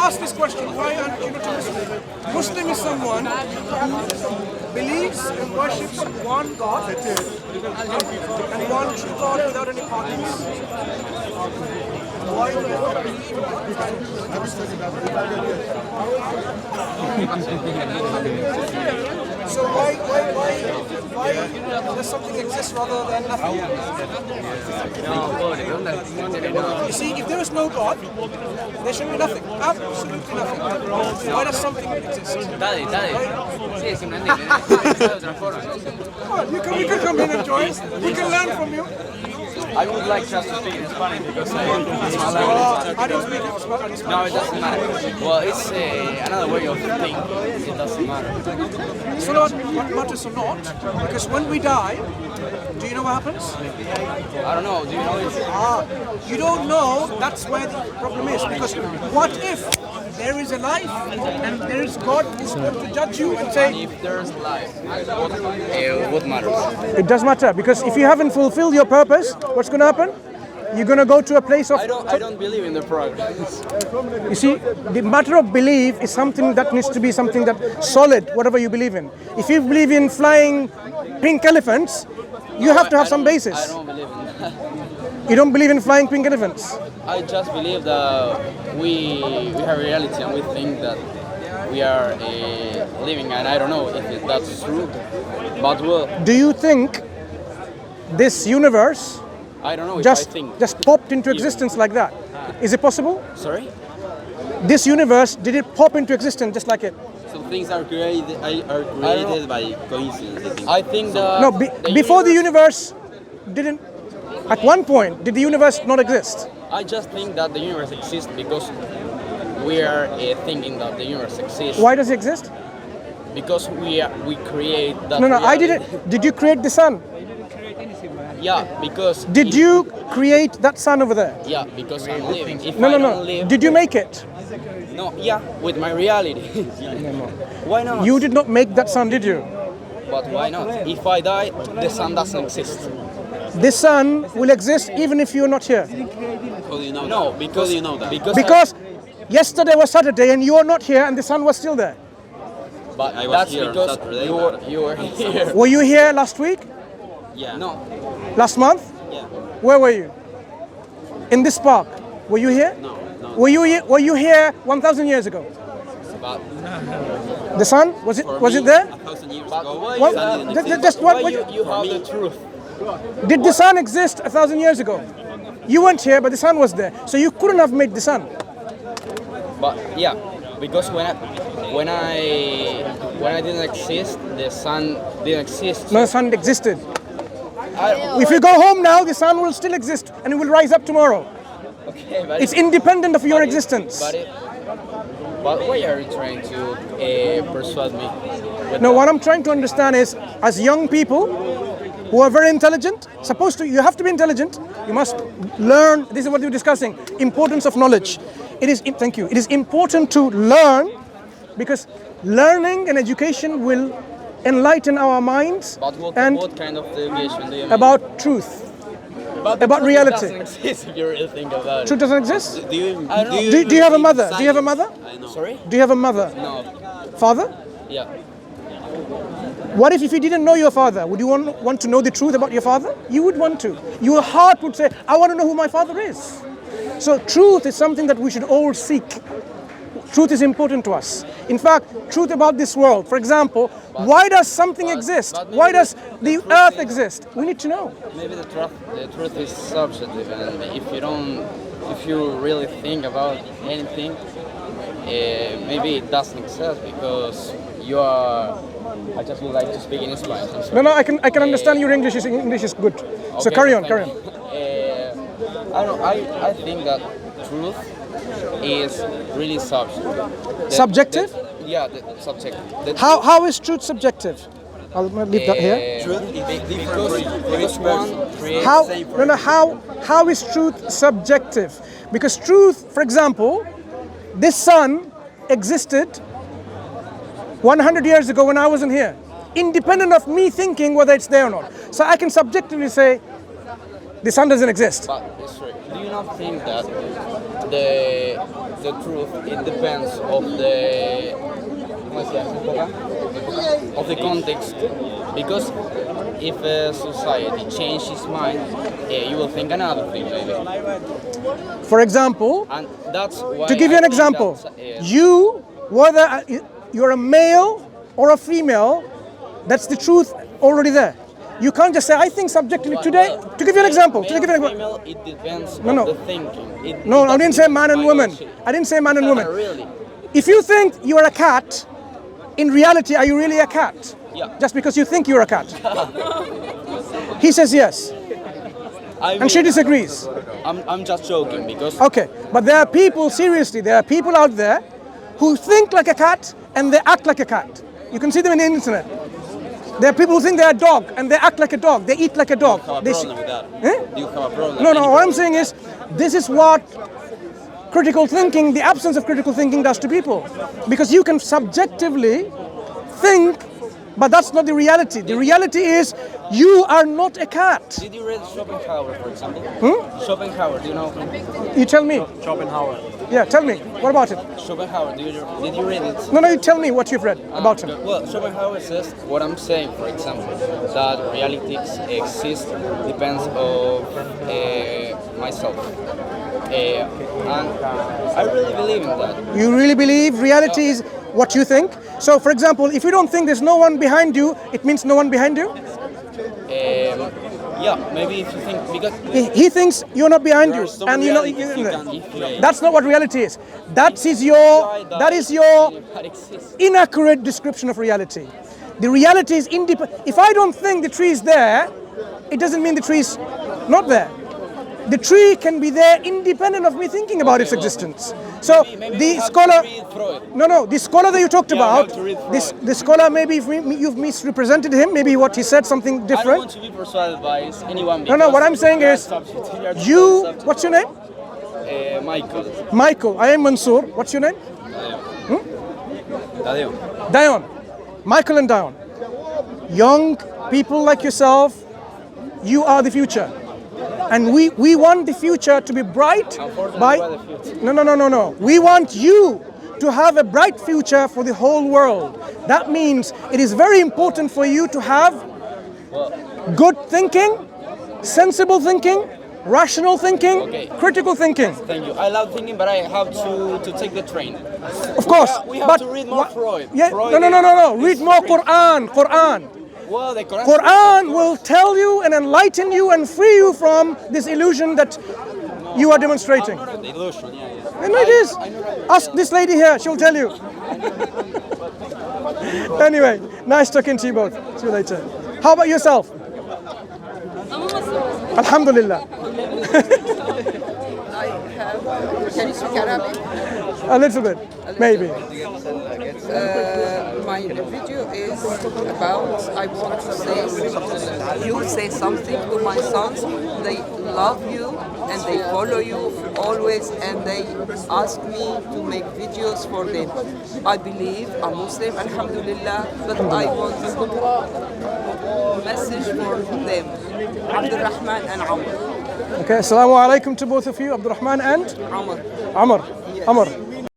Ask this question, why aren't you not a Muslim? Muslim is someone who believes and worships one God and one true God without any partners. Why do you not believe in that? So why does something exist rather than nothing? You see, if there is no God, there should be nothing. Absolutely nothing. Why does something exist? You can come in and join. We can learn from you. I would like just to speak in Spanish because it's my language. I don't speak Spanish. No, it doesn't matter. Well, it's another way of thinking. It doesn't matter. It's not what matters or not, because when we die, do you know what happens? I don't know. Do you know it? You don't know, that's where the problem is. Because what if there is a life and there is God who's going to judge you and say, If there's life, what matters? it does matter, because if you haven't fulfilled your purpose, what's going to happen? You're going to go to a place of... I don't believe in the progress. You see, the matter of belief is something that needs to be something that solid, whatever you believe in. If you believe in flying pink elephants, you have to have some basis. I don't believe in that. You don't believe in flying pink elephants? I just believe that we have reality and we think that we are living, and I don't know if that's true. But well, Do you think this universe I don't know if I just think. popped into existence like that? Is it possible? Sorry? This universe, did it pop into existence just like it? So things are created by coincidence. I think that No, before the universe didn't... At one point, did the universe not exist? I just think that the universe exists because we are thinking that the universe exists. Why does it exist? Because we create that. No, I reality. didn't. Did you create the sun? Yeah, because. Did you create that sun over there? Yeah, because I'm living. If No, I no, don't no. live, Did you make it? No, yeah, with my reality. Why not? You did not make that sun, did you? But why not? If I die, the sun doesn't exist. This sun will exist even if you're not here. How do you know No, that? because How do you know that? Because yesterday was Saturday and you are not here and the sun was still there. But I was that's here on because Saturday, you were here. Were you here last week? Yeah. No, Last month? Yeah. Where were you? In this park. Were you here? No. Were you here 1,000 years ago? but The sun? Was it there? 1,000 years But ago. why What- sun didn't just- exist. just why what- you have the truth? Did the sun exist 1,000 years ago? You weren't here, but the sun was there. So you couldn't have made the sun. But yeah, because when I didn't exist, the sun didn't exist. No, the sun existed. I, If you go home now, the sun will still exist and it will rise up tomorrow. okay, but It's independent of your existence. But why are you trying to persuade me? With No, that? what I'm trying to understand is, as young people who are very intelligent, you have to be intelligent, you must learn, this is what we're discussing, importance of knowledge. Thank you. It is important to learn because learning and education will enlighten our minds But and what kind of education do you mean? about truth. But the about truth reality. doesn't exist if you really think about Truth it. doesn't exist? Do you, I don't know. Do you have a believe mother? in Do you have a science? mother? I know. Sorry? Do you have a mother? No. Father? Yeah. What if you didn't know your father? Would you want to know the truth about your father? You would want to. Your heart would say, I want to know who my father is. So truth is something that we should all seek. Truth is important to us. In fact, truth about this world. For example, why does something exist? but maybe Why does the truth earth is- exist? We need to know. Maybe the truth is subjective, and if you really think about anything, maybe it doesn't exist because you are. I just would like to speak in Spanish. I'm sorry. No, I can understand your English is good. So Okay, carry on. thank you. I don't. I think that truth is really subjective. Subjective? Yeah, the subjective. How is truth subjective? I'll leave that here. Truth is different for Because each one person. creates. How is truth subjective? Because truth, for example, this sun existed 100 years ago when I wasn't here, independent of me thinking whether it's there or not. So I can subjectively say, The sun doesn't exist. But sorry, do you not think that the truth it depends of the context? Because if a society changes its mind, you will think another thing maybe. For example, And that's why to give you I an think example, that, you, whether you're a male or a female, that's the truth already there. You can't just say, I think subjectively today. To give you an example. To give you an example. Female, it depends No, on no. the thinking. No, I didn't say man and woman. I didn't say man and woman. Really? If you think you are a cat, in reality, are you really a cat? Yeah. Just because you think you're a cat. He says yes, and she disagrees. I'm just joking because Okay, but there are people, seriously, there are people out there who think like a cat and they act like a cat. You can see them on the internet. There are people who think they're a dog and they act like a dog. They eat like a dog. Have a They problem with that? Eh? Do you have a problem? No, what I'm saying is, this is what critical thinking, the absence of critical thinking does to people. Because you can subjectively think, but that's not the reality. The reality is, you are not a cat. Did you read Schopenhauer, for example? Schopenhauer, do you know him? You tell me. Schopenhauer. Yeah, tell me. What about it? Schopenhauer, did you read it? No, you tell me what you've read about him. Well, Schopenhauer says what I'm saying, for example, that reality exists depends on myself. And I really believe in that. You really believe reality is what you think? So, for example, if you don't think there's no one behind you, it means no one behind you? Yeah, maybe if you think, because He thinks you're not behind you, some and you know. realities you can play. That's not what reality is. That is your that exists. inaccurate description of reality. The reality is independent. If I don't think the tree is there, it doesn't mean the tree is not there. The tree can be there independent of me thinking about its existence. So Maybe the we have scholar, to read Freud. no, the scholar that you talked Yeah, we about, have to read the scholar, maybe you've misrepresented him. Maybe what he said something I don't different. want to be persuaded by anyone. No, what I'm saying is, you. What's your name? Michael. Michael. I am Mansur. What's your name? Tadeo. Dion. Michael and Dion. Young people like yourself, you are the future. And we want the future to be bright by... No. We want you to have a bright future for the whole world. That means it is very important for you to have good thinking, sensible thinking, rational thinking, critical thinking. Thank you. I love thinking, but I have to take the train. Of course. We have but to read more Freud. Yeah, Freud no. is Read more Quran. Well, the Quran. Quran will tell you and enlighten you and free you from this illusion that you are demonstrating. The illusion, yeah. And it is. Ask this lady here, she'll tell you. Anyway, nice talking to you both. See you later. How about yourself? I'm a Muslim. Alhamdulillah. I have. Can you speak Arabic? A little bit, maybe. My video is about. I want to say. You say something to my sons. They love you and they follow you always, and they ask me to make videos for them. I believe I'm Muslim, Alhamdulillah, but I want a message for them. Abdurrahman and Amr. Okay, assalamu alaikum to both of you, Abdurrahman and Amr. Amr.